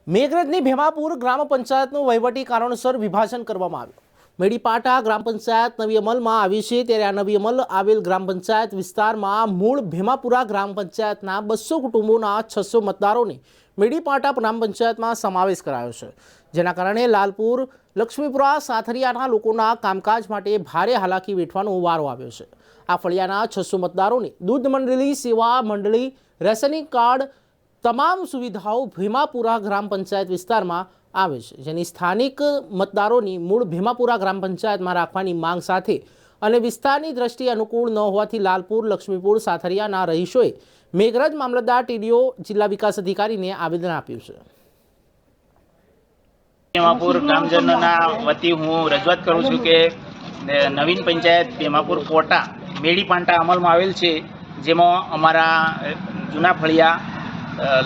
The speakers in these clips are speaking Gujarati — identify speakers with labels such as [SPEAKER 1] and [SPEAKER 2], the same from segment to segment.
[SPEAKER 1] મેઘરજની ભેમાપુર ગ્રામ પંચાયતનું વહીવટી કારણોસર વિભાજન કરવામાં આવ્યું। મેડીપાટા ગ્રામ પંચાયત નવી અમલમાં આવી છે, ત્યારે આ નવી અમલ આવેલ ગ્રામ પંચાયત વિસ્તારમાં મૂળ ભેમાપુરા ગ્રામ પંચાયતના 200 કુટુંબોના 600 મતદારોને મેડીપાટા ગ્રામ પંચાયતમાં સમાવેશ કરાયો છે, જેના કારણે લાલપુર લક્ષ્મીપુરા સાથરિયાના લોકોના કામકાજ માટે ભારે હાલાકી વેઠવાનો વારો આવ્યો છે। આ ફળિયાના 600 મતદારોને દૂધ મંડળી, સેવા મંડળી, રેશનિંગ કાર્ડ તમામ સુવિધાઓ ભીમાપુરા ગ્રામ પંચાયત વિસ્તારમાં આવે છે, જેની સ્થાનિક મતદારોની મૂળ ભીમાપુરા ગ્રામ પંચાયતમાં રાખવાની માંગ સાથે અને વિસ્તારની દ્રષ્ટિએ અનુકૂળ ન હોવાથી લાલપુર લક્ષ્મીપુર સાથરિયાના રહીશોએ મેઘરજ મામલતદાર, ટીડીઓ, જિલ્લા વિકાસ અધિકારીને આવેદન આપ્યું છે।
[SPEAKER 2] ભીમાપુર ગ્રામજનોના વતી હું રજૂઆત કરું છું કે નવીન પંચાયત ભીમાપુર કોટા મેડીપાટા અમલમાં આવેલ છે, જેમાં અમારા જૂના ફળિયા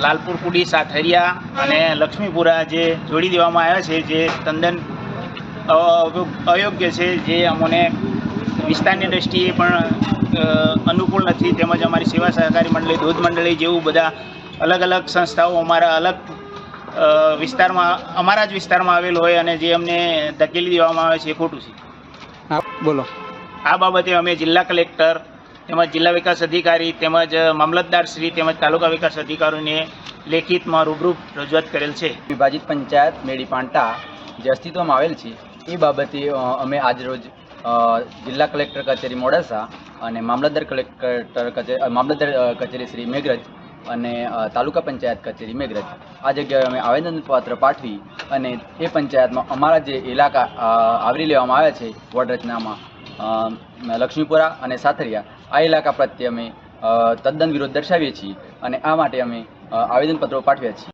[SPEAKER 2] લાલપુર કુડી સાથરિયા અને લક્ષ્મીપુરા જે જોડી દેવામાં આવ્યા છે, જે તદ્દન અયોગ્ય છે, જે અમને વિસ્તારની દ્રષ્ટિએ પણ અનુકૂળ નથી। તેમજ અમારી સેવા સહકારી મંડળી, દૂધ મંડળી જેવું બધા અલગ અલગ સંસ્થાઓ અમારા અલગ વિસ્તારમાં, અમારા જ વિસ્તારમાં આવેલ હોય અને જે અમને ધકેલી દેવામાં આવે છે એ ખોટું છે।
[SPEAKER 3] બોલો।
[SPEAKER 2] આ બાબતે અમે જિલ્લા કલેક્ટર તેમજ જિલ્લા વિકાસ અધિકારી તેમજ મામલતદાર શ્રી તેમજ તાલુકા વિકાસ અધિકારીને લેખિતમાં રૂબરૂ રજૂઆત કરેલ છે।
[SPEAKER 4] વિભાજિત પંચાયત મેડીપાટા જે અસ્તિત્વમાં આવેલ છે એ બાબતે અમે આજરોજ જિલ્લા કલેક્ટર કચેરી મોડાસા અને મામલતદાર કચેરી શ્રી મેઘરજ અને તાલુકા પંચાયત કચેરી મેઘરજ આ જગ્યાએ અમે આવેદનપત્ર પાઠવી અને એ પંચાયતમાં અમારા જે ઇલાકા આવરી લેવામાં આવ્યા છે વોર્ડ રચનામાં લક્ષ્મીપુરા અને સાથરિયા, આ ઇલાકા પ્રત્યે અમે તદ્દન વિરોધ દર્શાવીએ છીએ અને આ માટે અમે આવેદનપત્રો પાઠવ્યા છીએ।